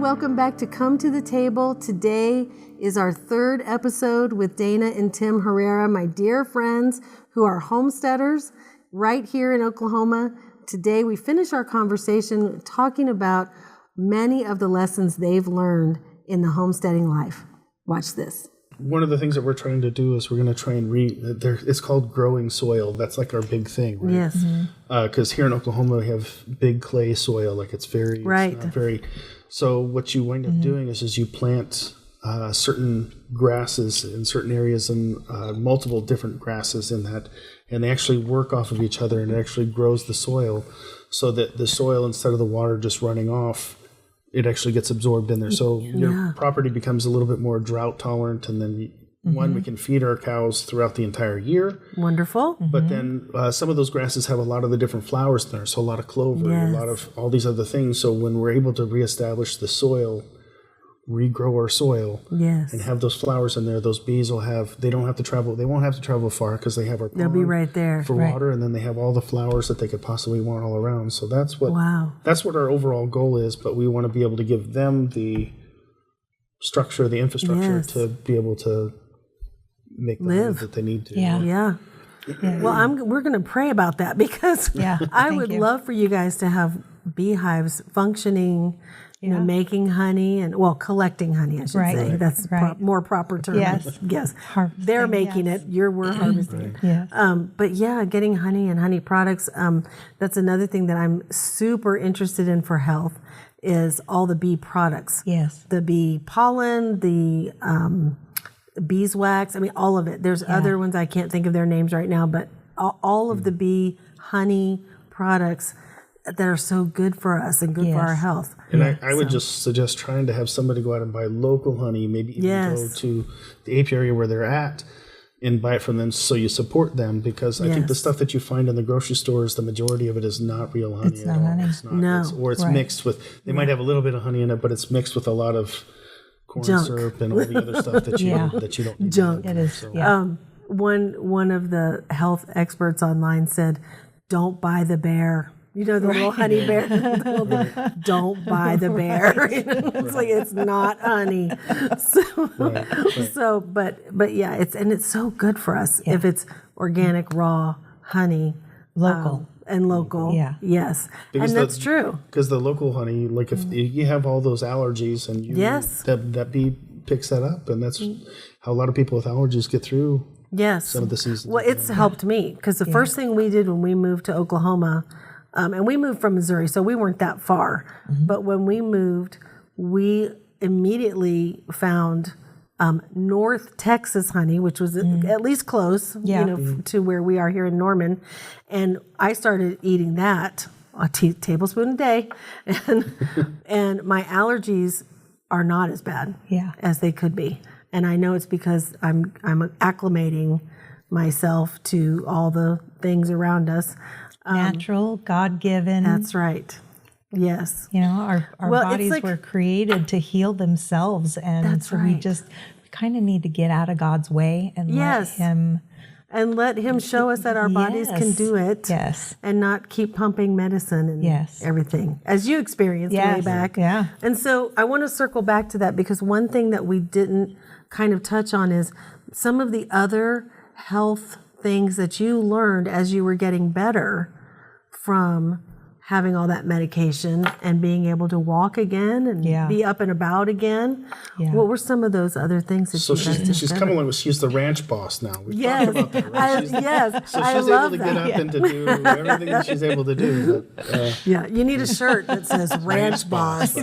welcome back to Come to the Table. Today is our third episode with Dana and Tim Herrera, my dear friends who are homesteaders right here in Oklahoma. Today we finish our conversation talking about many of the lessons they've learned in the homesteading life. Watch this. One of the things that we're trying to do is we're going to try and it's called growing soil. That's like our big thing, right? Yes. Because here in Oklahoma we have big clay soil, like it's very, right. It's not very. So what you wind up doing is you plant certain grasses in certain areas and multiple different grasses in that, and they actually work off of each other, and it actually grows the soil, so that the soil, instead of the water just running off, it actually gets absorbed in there. So your property becomes a little bit more drought tolerant, and then we can feed our cows throughout the entire year. Wonderful. But then some of those grasses have a lot of the different flowers in there, so a lot of clover, a lot of all these other things. So when we're able to reestablish the soil, regrow our soil, and have those flowers in there, those bees will have, they won't have to travel far because they have our pond. They'll be right there for water, and then they have all the flowers that they could possibly want all around. So that's what our overall goal is, but we want to be able to give them the structure, the infrastructure to be able to make the live that they need to. Well, we're going to pray about that, because I would love for you guys to have beehives functioning, you know, making honey and, collecting honey, I should say. That's more proper term. Yes. They're making it. We're harvesting. But getting honey and honey products. That's another thing that I'm super interested in for health, is all the bee products. Yes. The bee pollen, the beeswax. I mean, all of it. There's other ones I can't think of their names right now, but all of the bee honey products that are so good for us and good for our health. And I would just suggest trying to have somebody go out and buy local honey, maybe even go to the apiary where they're at and buy it from them, so you support them, because I think the stuff that you find in the grocery stores, the majority of it is not real honey at all. Honey. It's not. It's mixed with, they might have a little bit of honey in it, but it's mixed with a lot of corn syrup and all the other stuff that you don't need. Junk. It is. One of the health experts online said, "Don't buy the bear." You know, the little honey bear. Don't buy the bear. It's like, it's not honey. It's so good for us if it's organic, raw honey, local. Yes, because and that's true. Because the local honey, like if you have all those allergies, and that bee picks that up, and that's how a lot of people with allergies get through. Some of the seasons. Well, it's helped me, because the first thing we did when we moved to Oklahoma. And we moved from Missouri, so we weren't that far. But when we moved, we immediately found North Texas honey, which was at least close, to where we are here in Norman. And I started eating that, a tablespoon a day, and my allergies are not as bad as they could be. And I know it's because I'm acclimating myself to all the things around us. Natural, God-given. That's right. Yes. You know, our bodies were created to heal themselves, and so we kind of need to get out of God's way and let Him show us that our bodies can do it. And not keep pumping medicine and everything, as you experienced way back. And so I want to circle back to that, because one thing that we didn't kind of touch on is some of the other health things that you learned as you were getting better from having all that medication and being able to walk again and be up and about again. What were some of those other things that she's come along with? She's the ranch boss now. We've talked about that, right? So she's able to get up and to do everything that she's able to do. But, you need a shirt that says ranch boss.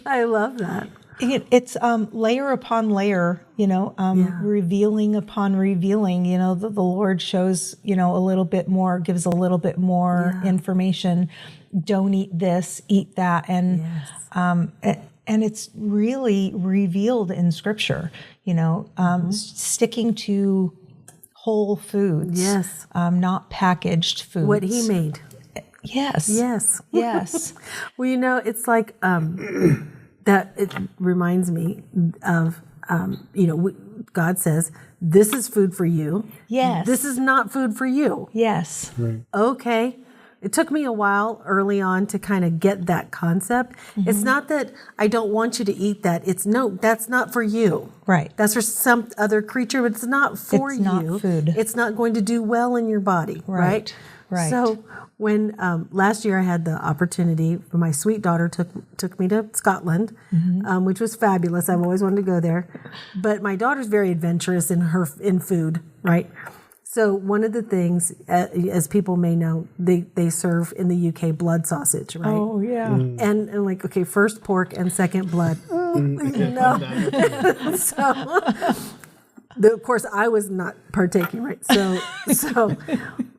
I love that. It's layer upon layer, revealing upon revealing. The Lord shows, a little bit more, gives a little bit more information. Don't eat this, eat that, and it's really revealed in Scripture. Sticking to whole foods, not packaged foods. What He made. Yes. Well, it's like. That it reminds me of, God says, this is food for you. Yes. This is not food for you. Yes. Right. Okay. it took me a while early on to kind of get that concept. It's not that I don't want you to eat that. It's no, that's not for you. Right. That's for some other creature, but it's not for you. It's not food. It's not going to do well in your body. Right. Right. So when last year I had the opportunity, my sweet daughter took me to Scotland, which was fabulous. I've always wanted to go there, but my daughter's very adventurous in food, right? So one of the things, as people may know, they serve in the UK blood sausage, right? Oh yeah. And like, okay, first pork and second blood. No. So, of course, I was not partaking, right? So.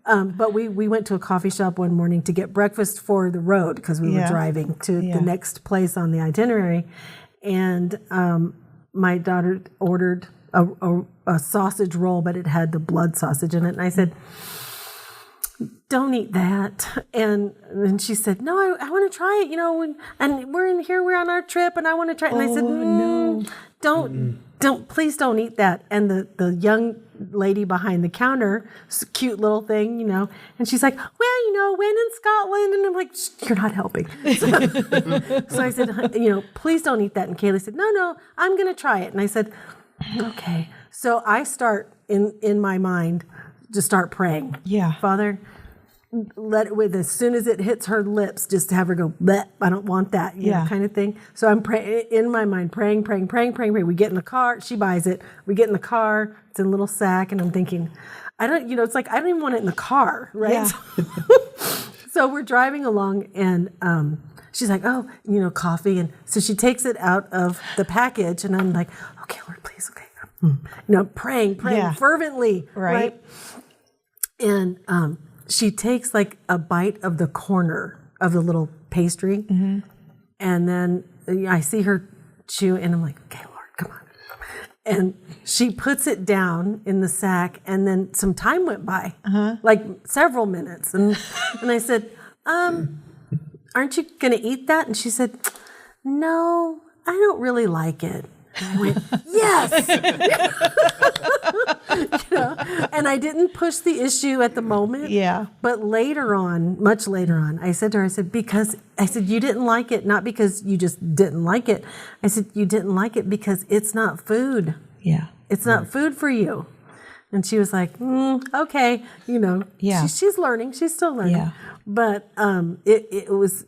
But we went to a coffee shop one morning to get breakfast for the road because we were driving to the next place on the itinerary, and my daughter ordered a sausage roll, but it had the blood sausage in it, and I said, "Don't eat that." And she said, "No, I want to try it. And we're on our trip, and I want to try it." And I said, "No, don't, please don't eat that." And the young lady behind the counter, cute little thing, and she's like, "Well, when in Scotland," and I'm like, "You're not helping." So I said, "Please don't eat that." And Kaylee said, "No, I'm going to try it." And I said, "Okay." So I start in my mind to start praying. Yeah, Father, as soon as it hits her lips, just to have her go, bleh, I don't want that, kind of thing. So I'm praying in my mind, praying. We get in the car. She buys it. We get in the car. It's in a little sack, and I'm thinking, it's like I don't even want it in the car, right? Yeah. So we're driving along, and she's like, "Oh, coffee," and so she takes it out of the package, and I'm like, "Okay, Lord, please, okay," praying fervently, right? And she takes like a bite of the corner of the little pastry, and then I see her chew, and I'm like, "Okay, Lord, come on." And she puts it down in the sack, and then some time went by, like several minutes, and I said, "Aren't you going to eat that?" And she said, "No, I don't really like it." And I went, "Yes!" And I didn't push the issue at the moment. Yeah. But later on, much later on, I said to her, you didn't like it, not because you just didn't like it. I said, you didn't like it because it's not food. Yeah. It's not food for you. And she was like, okay, Yeah. She's learning. She's still learning. Yeah. But it was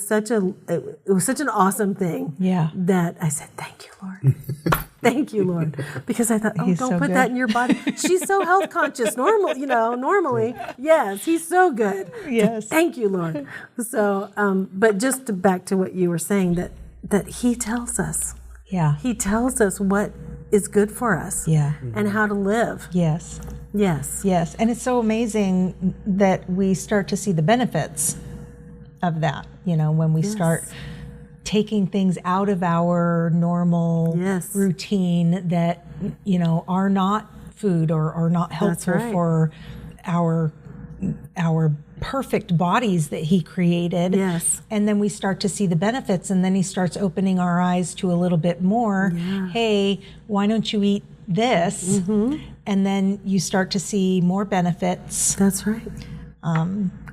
such an awesome thing. Yeah. That I said, "Thank you, Lord." Thank you, Lord. Because I thought, don't put that in your body. She's so health conscious. Normally, yes, he's so good. Yes. Thank you, Lord. So, but just back to what you were saying, that he tells us. Yeah. He tells us what is good for us. Yeah. And how to live. Yes. Yes. Yes. And it's so amazing that we start to see the benefits of that, when we start taking things out of our normal routine that, are not food or are not helpful for our perfect bodies that he created. Yes. And then we start to see the benefits, and then he starts opening our eyes to a little bit more. Yeah. Hey, why don't you eat this? And then you start to see more benefits. That's right.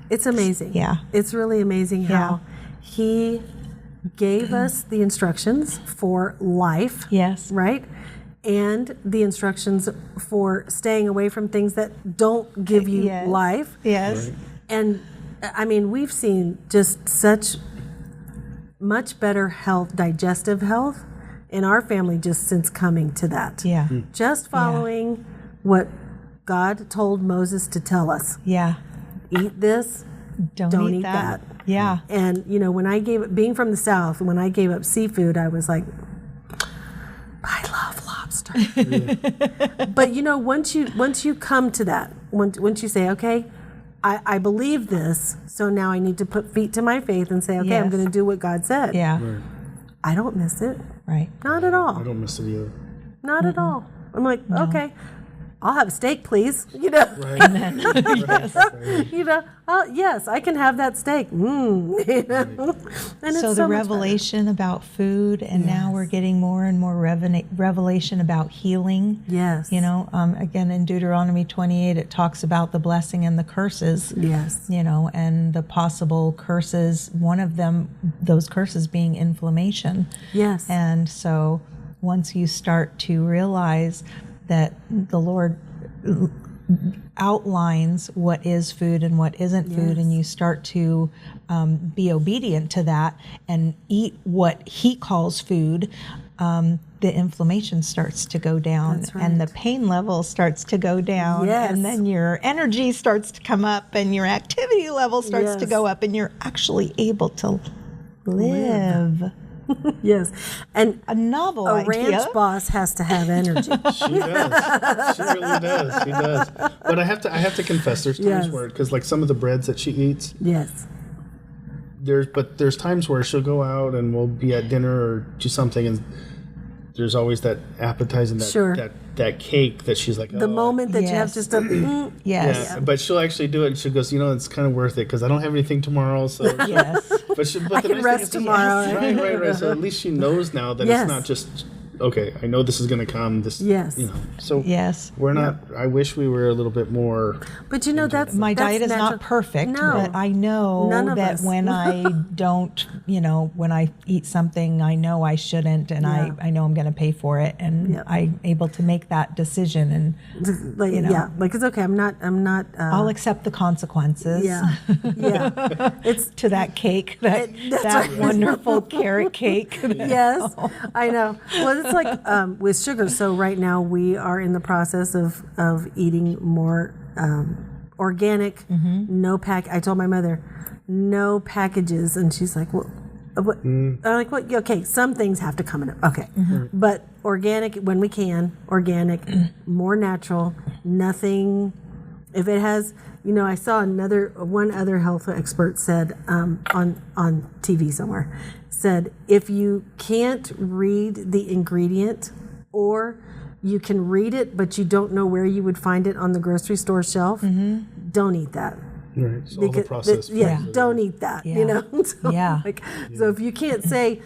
It's amazing. Yeah. It's really amazing how he gave us the instructions for life. Yes. Right? And the instructions for staying away from things that don't give you life. Yes. Right. And I mean, we've seen just such much better health, digestive health in our family just since coming to that. Yeah. Just following what God told Moses to tell us. Yeah. Eat this, don't eat that. Yeah. And when being from the South, when I gave up seafood, I was like, I love lobster. But once you come to that, once you say, okay, I believe this, so now I need to put feet to my faith and say, okay, I'm going to do what God said. Yeah. Right. I don't miss it. Right. Not at all. I don't miss it either. Not at all. I'm like, okay. I'll have a steak, please. You know, Right. you know, yes, I can have that steak. You know, and So it's the much revelation about food, and now we're getting more and more revelation about healing. Yes. You know, again in Deuteronomy 28, it talks about the blessing and the curses. Yes. You know, and the possible curses. One of them, those curses being inflammation. Yes. And so once you start to realize that the Lord outlines what is food and what isn't food, and you start to be obedient to that and eat what He calls food, the inflammation starts to go down. That's right. And the pain level starts to go down. Yes. And then your energy starts to come up and your activity level starts to go up, and you're actually able to live. Yes. And A novel a idea. ranch boss has to have energy. She does. She really does. She does. But I have to confess, there's times where, because like some of the breads that she eats, Yes. there's times where she'll go out and we'll be at dinner or do something, and there's always that appetizing, that cake that she's like, The moment that you have just a Yes. Yeah, but she'll actually do it, and she goes, it's kind of worth it because I don't have anything tomorrow. So Yes. but I can rest tomorrow. Right. So at least she knows now that Yes. it's not just okay. I know this is going to come. This, Yes. So Yes. we're not. I wish we were a little bit more. But that's My that's diet is natural. not perfect, No. but I know None of that us. when I don't, when I eat something I know I shouldn't, and I know I'm going to pay for it, and I'm able to make that decision, and Like like it's okay. I'm not. I'll accept the consequences. Yeah. It's To that cake, that right. wonderful carrot cake. Yes, I know. Well, it's like with sugar. So right now we are in the process of eating more organic, no pack. I told my mother, no packages, and she's like, well. What? I'm like, what? Okay, some things have to come in. Okay, but organic when we can. Organic, more natural. Nothing. If it has, I saw one other health expert said on TV somewhere, said if you can't read the ingredient, or you can read it but you don't know where you would find it on the grocery store shelf, don't eat that. Right. So all the process. Don't eat that. So, so if you can't say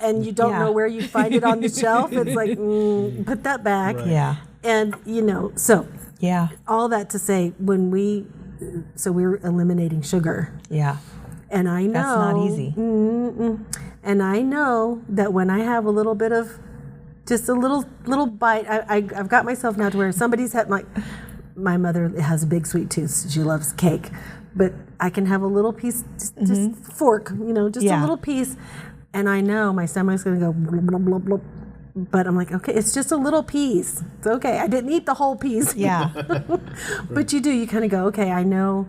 and you don't know where you find it on the shelf, it's like put that back. Right. Yeah. And so all that to say, we're eliminating sugar. Yeah. And I know That's not easy. And I know that when I have a little bit of just a little bite, I've got myself now to where somebody's had my mother has a big sweet tooth. She loves cake, but I can have a little piece, just fork, just a little piece, and I know my stomach's going to go blub, blub, blub, blub. But I'm like, okay, it's just a little piece. It's okay. I didn't eat the whole piece. Yeah. But you kind of go, okay, I know.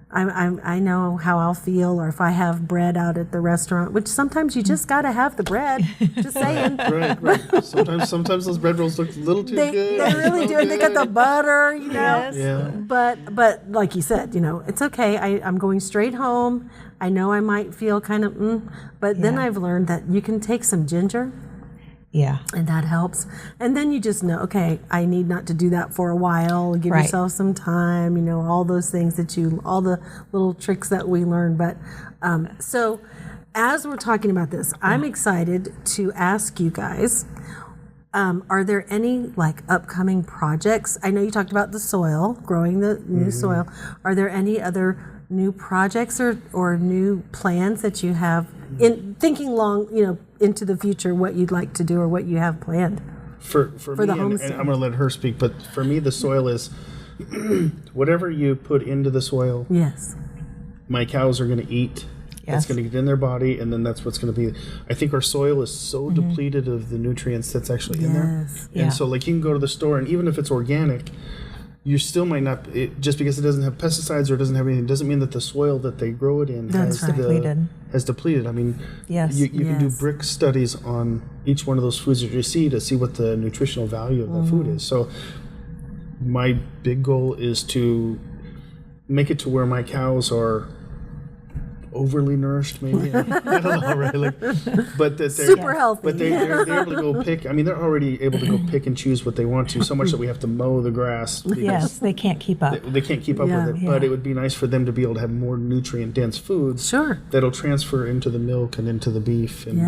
I know how I'll feel, or if I have bread out at the restaurant, which sometimes you just got to have the bread. Just saying. Right. Sometimes those bread rolls look a little too good. They really do, and they got the butter, Yes. Yeah. But like you said, it's okay. I'm going straight home. I know I might feel kind of, but then I've learned that you can take some ginger. Yeah. And that helps. And then you just know, okay, I need not to do that for a while. Give yourself some time, all those things all the little tricks that we learn. But so as we're talking about this, I'm excited to ask you guys, are there any upcoming projects? I know you talked about the soil, growing the new soil. Are there any other new projects or new plans that you have in thinking long, into the future, what you'd like to do or what you have planned? For me, the and homestead. I'm going to let her speak, but for me, the soil is whatever you put into the soil, Yes. my cows are going to eat. That's going to get in their body, and then that's what's going to be. I think our soil is so depleted of the nutrients that's actually in there. And so you can go to the store, and even if it's organic, you still might not, just because it doesn't have pesticides or it doesn't have anything, doesn't mean that the soil that they grow it in has depleted. I mean, you can do brick studies on each one of those foods that you see to see what the nutritional value of that food is. So my big goal is to make it to where my cows are overly nourished, maybe. I don't know, right? Like, but that they're Super healthy. But they're able to go pick. I mean, they're already able to go pick and choose what they want to. So much that we have to mow the grass. Yes, they can't keep up. They can't keep up with it. But it would be nice for them to be able to have more nutrient dense foods. Sure. That'll transfer into the milk and into the beef. And,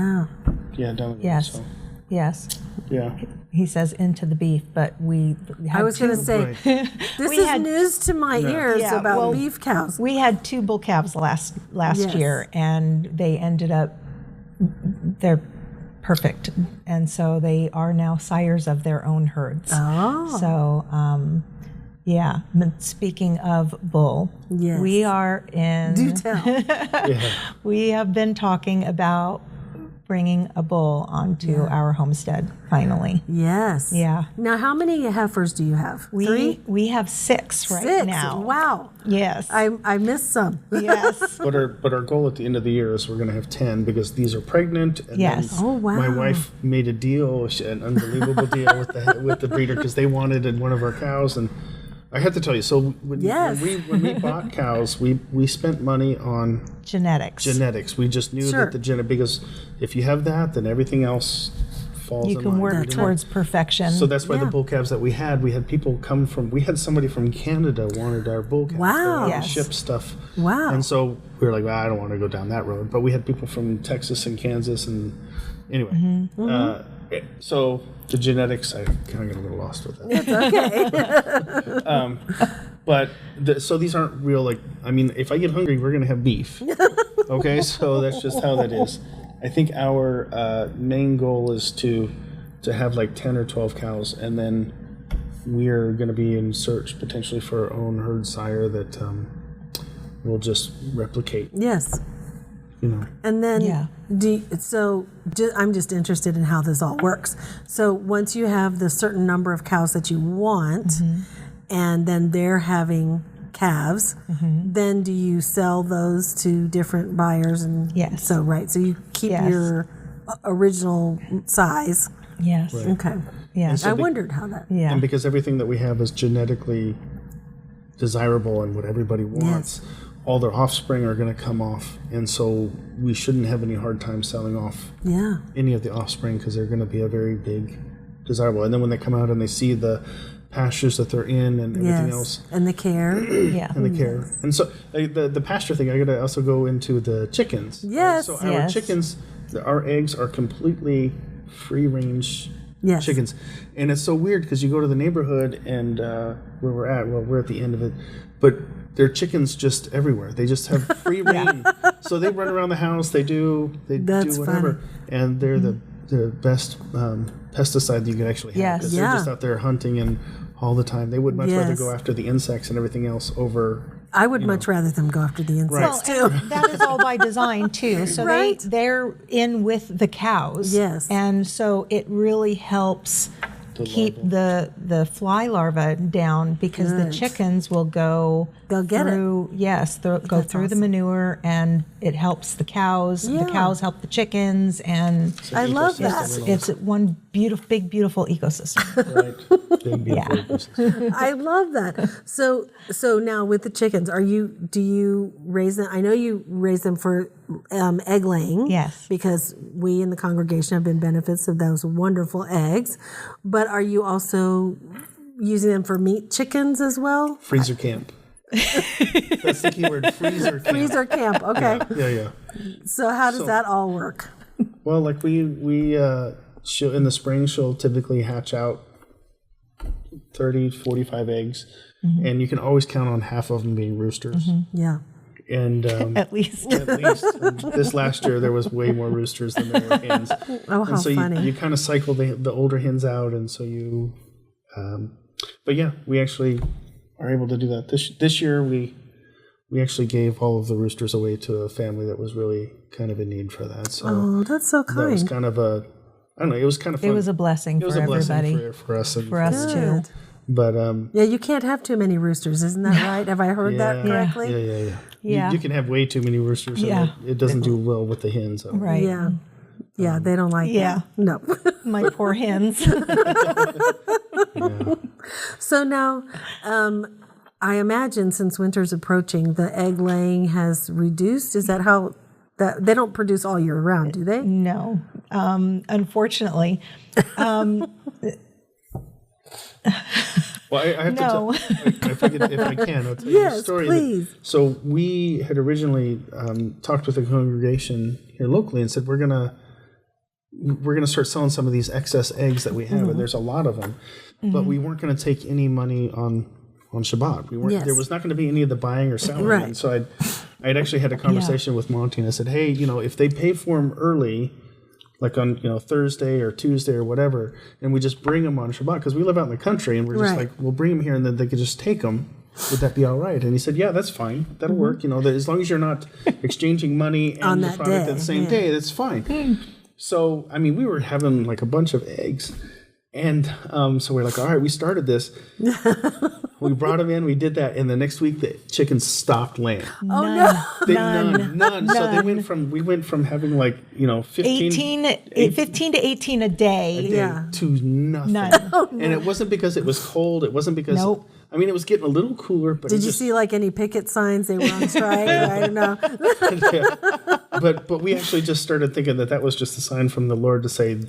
yeah. Down Yes. So, Yes. yeah. He says into the beef, but we had I was going to say, this is news to my ears about beef cows. We had 2 bull calves last year, and they ended up, they're perfect. And so they are now sires of their own herds. Oh. So, speaking of bull, we are in... Do tell. We have been talking about bringing a bull onto our homestead finally. Yes. Yeah. Now, how many heifers do you have? 3? We have 6 right now. Wow. Yes. I missed some. Yes. But our goal at the end of the year is we're going to have 10 because these are pregnant. And Yes. then Oh, wow. My wife made a deal, an unbelievable deal with the breeder because they wanted in one of our cows. And I have to tell you, so when we bought cows, we spent money on genetics. We just knew that the because if you have that, then everything else falls. You can work towards perfection. So that's why the bull calves that we had people come from. We had somebody from Canada wanted our bull calves. Wow. They ship stuff. Wow. And so we were like, well, I don't want to go down that road. But we had people from Texas and Kansas, and anyway. So the genetics, I kind of got a little lost with that. It's okay. But so these aren't real. Like, I mean, if I get hungry, we're gonna have beef. Okay, so that's just how that is. I think our main goal is to have like 10 or 12 cows, and then we're going to be in search potentially for our own herd sire that will just replicate. Yes. And then, I'm just interested in how this all works. So once you have the certain number of cows that you want, and then they're having calves, then do you sell those to different buyers? And so you keep your original size. Yes. Right. Okay. Yeah. I wondered how that. Yeah. And because everything that we have is genetically desirable and what everybody wants, all their offspring are going to come off, and so we shouldn't have any hard time selling off any of the offspring because they're going to be a very big desirable. And then when they come out and they see the pastures that they're in and everything else, and the care, and the care, and so the pasture thing, I got to also go into the chickens. Yes. So our chickens, our eggs are completely free range. Chickens, and it's so weird because you go to the neighborhood and where we're at the end of it, but there are chickens just everywhere. They just have free reign, so they run around the house. They do whatever, funny. And they're the best pesticide you can actually have. Because they're just out there hunting and all the time. They would much rather go after the insects and everything else over. I would much rather them go after the insects too. too. That is all by design too. So they're in with the cows. Yes. And so it really helps keep the fly larvae down because the chickens will go through the manure, and it helps the cows. The cows help the chickens, and I love that. It's one big beautiful ecosystem. Right. Big beautiful ecosystem. I love that. So now with the chickens, do you raise them? I know you raise them for egg laying. Yes. Because we in the congregation have been benefits of those wonderful eggs. But are you also using them for meat chickens as well? Freezer camp. That's the key word, freezer camp. Freezer camp, okay. Yeah. So how does that all work? Well, like she'll, in the spring, she'll typically hatch out 30, 45 eggs. And you can always count on half of them being roosters. Yeah. And at least. And this last year, there was way more roosters than there were hens. Oh, how funny. You kind of cycle the older hens out, and so you... but yeah, we actually are able to do that. This year, we actually gave all of the roosters away to a family that was really kind of in need for that. So that's so kind. That was kind of I don't know, it was kind of fun. It was a blessing for everybody. Blessing for us. And for us too. But you can't have too many roosters, isn't that right? Have I heard that correctly? Yeah. You can have way too many roosters, and it doesn't do well with the hens. So. Right. Yeah. Yeah, they don't like that. No. My poor hens. So now, I imagine since winter's approaching, the egg laying has reduced. Is that how that they don't produce all year round, do they? No, unfortunately. Well, I have No. to tell, if I can, I'll tell you a story. Please. So we had originally talked with the congregation here locally and said we're gonna start selling some of these excess eggs that we have, and there's a lot of them, but we weren't going to take any money on Shabbat. We weren't. Yes. There was not going to be any of the buying or selling. Right. And so I'd actually had a conversation with Monty, and I said, hey, if they pay for them early, like on Thursday or Tuesday or whatever, and we just bring them on Shabbat because we live out in the country, and we're just like, we'll bring them here, and then they could just take them. Would that be all right? And he said, yeah, that's fine. That'll work. As long as you're not exchanging money and On the that product day, at the same day, that's fine. So we were having like a bunch of eggs, and so we're like, all right, we started this. We brought them in, we did that, and the next week the chickens stopped laying. None. None. So we went from having 15 to 18 a day. to nothing. None. And it wasn't because it was cold. It wasn't because Nope. it was getting a little cooler. But Did you see any picket signs? They were on strike. I don't know. But we actually just started thinking that was just a sign from the Lord to say,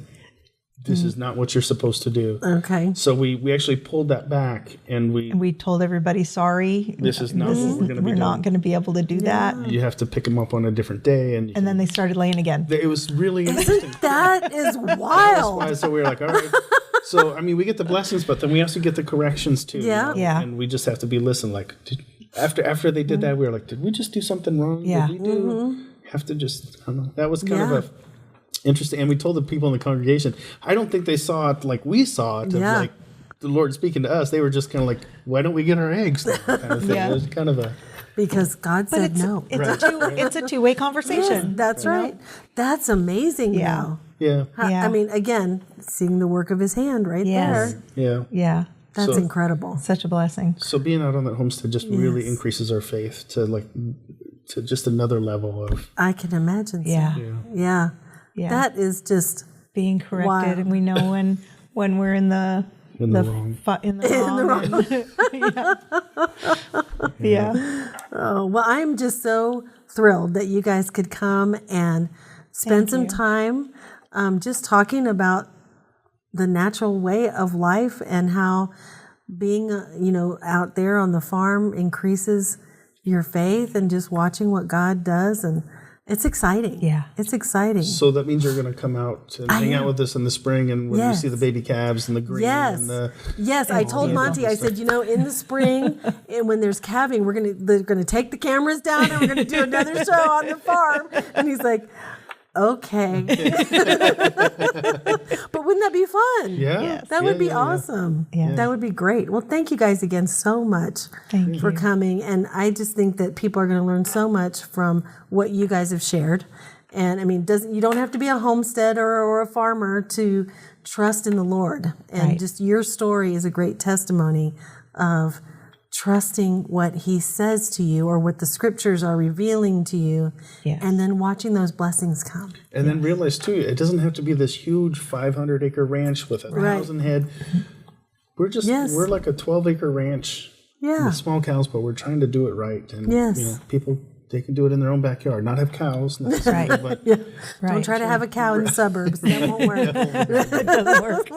this is not what you're supposed to do. Okay. So we actually pulled that back, and we told everybody, sorry, this is not what we're going to be doing. We're not going to be able to do that. You have to pick them up on a different day. And then they started laying again. it was really interesting. That is wild. So we were like, all right. So, we get the blessings, but then we also get the corrections too. Yeah. Yeah. And we just have to be after they did that, we were like, did we just do something wrong? Yeah. Did we have to just, I don't know. That was kind of interesting. And we told the people in the congregation, I don't think they saw it like we saw it, of like the Lord speaking to us. They were just kind of like, why don't we get our eggs now? Kind of thing. It was kind of a... Because God said no. It's a two-way conversation. Yes, that's right. That's amazing. Yeah. Yeah. Again, seeing the work of his hand Yes. there. Yeah. Yeah. That's incredible. Such a blessing. So being out on that homestead just really increases our faith to just another level of... I can imagine. So. Yeah. That is just being corrected, wild. and we know when we're in the wrong. Yeah. Oh, well, I'm just so thrilled that you guys could come and spend some time just talking about the natural way of life and how being, out there on the farm increases your faith, and just watching what God does. And it's exciting. Yeah. It's exciting. So that means you're going to come out and hang out with us in the spring, and when you see the baby calves and the green and the... Yes, I told Monty, I said, in the spring, and when there's calving, they're going to take the cameras down, and we're going to do another show on the farm. And he's like, okay. But wouldn't that be fun? Yeah. Yes. That would be awesome. Yeah. That would be great. Well, thank you guys again so much for coming. And I just think that people are going to learn so much from what you guys have shared. And you don't have to be a homesteader or a farmer to trust in the Lord. And just your story is a great testimony of trusting what he says to you, or what the scriptures are revealing to you, and then watching those blessings come. And then realize too, it doesn't have to be this huge 500-acre ranch with 1,000 head. We're like a 12-acre ranch with small cows, but we're trying to do it right. And people, they can do it in their own backyard, not have cows necessarily, but Don't try to have a cow in the suburbs. That won't work. It doesn't work.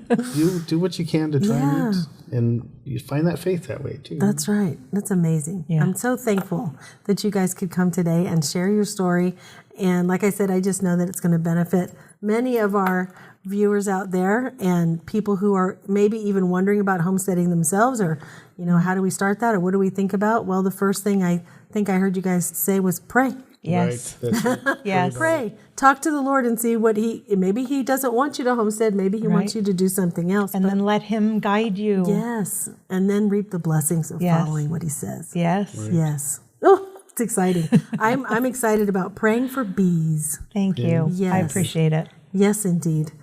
But you do what you can to try and you find that faith that way too. That's right. That's amazing. Yeah. I'm so thankful that you guys could come today and share your story. And like I said, I just know that it's going to benefit many of our viewers out there, and people who are maybe even wondering about homesteading themselves, or, how do we start that, or what do we think about? Well, the first thing I think I heard you guys say was pray. Yes. Right. That's it. Yes. Pray. Talk to the Lord and see what maybe he doesn't want you to homestead. Maybe he wants you to do something else. And then let him guide you. Yes. And then reap the blessings of following what he says. Yes. Right. Yes. Oh, it's exciting. I'm excited about praying for bees. Thank you. Yes. I appreciate it. Yes, indeed.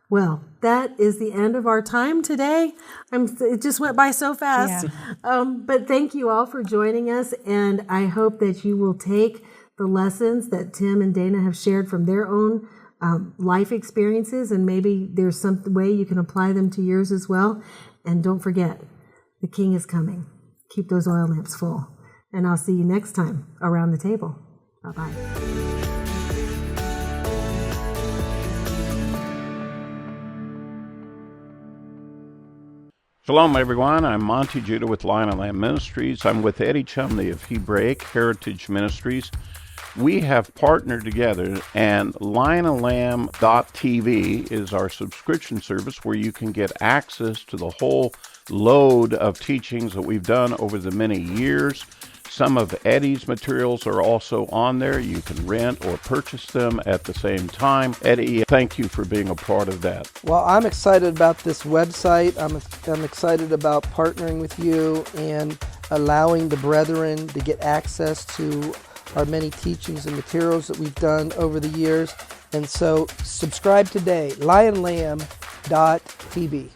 Well, that is the end of our time today. It just went by so fast. Yeah. But thank you all for joining us, and I hope that you will take the lessons that Tim and Dana have shared from their own life experiences, and maybe there's some way you can apply them to yours as well. And don't forget, the King is coming. keep those oil lamps full. And I'll see you next time around the table. Bye-bye. Shalom, everyone. I'm Monty Judah with Lion and Lamb Ministries. I'm with Eddie Chumley of Hebraic Heritage Ministries. We have partnered together, and lionandlamb.tv is our subscription service where you can get access to the whole load of teachings that we've done over the many years. Some of Eddie's materials are also on there. You can rent or purchase them at the same time. Eddie, thank you for being a part of that. Well, I'm excited about this website. I'm excited about partnering with you and allowing the brethren to get access to our many teachings and materials that we've done over the years. And so subscribe today, lionlamb.tv.